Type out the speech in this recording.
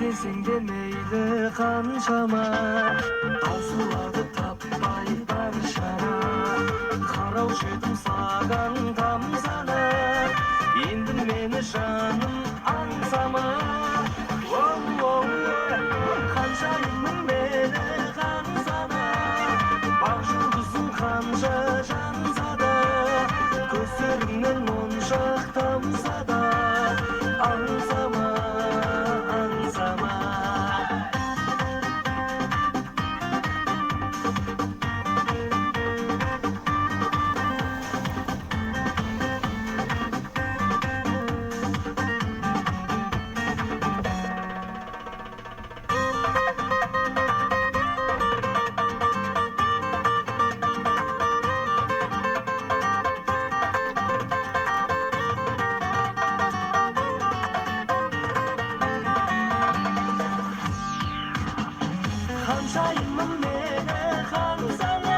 десең де мейлі қаншама, таусылады таппай бар шара. Қараушы едім саған тамсана, енді мені жаным аңсама. Ханшайымның мені қаңсана, бақ жұлдызың қанша жанса да, көздеріңнен моншақ тамса да, аңсама, аңсама. Ханшайымым мені қаңсана,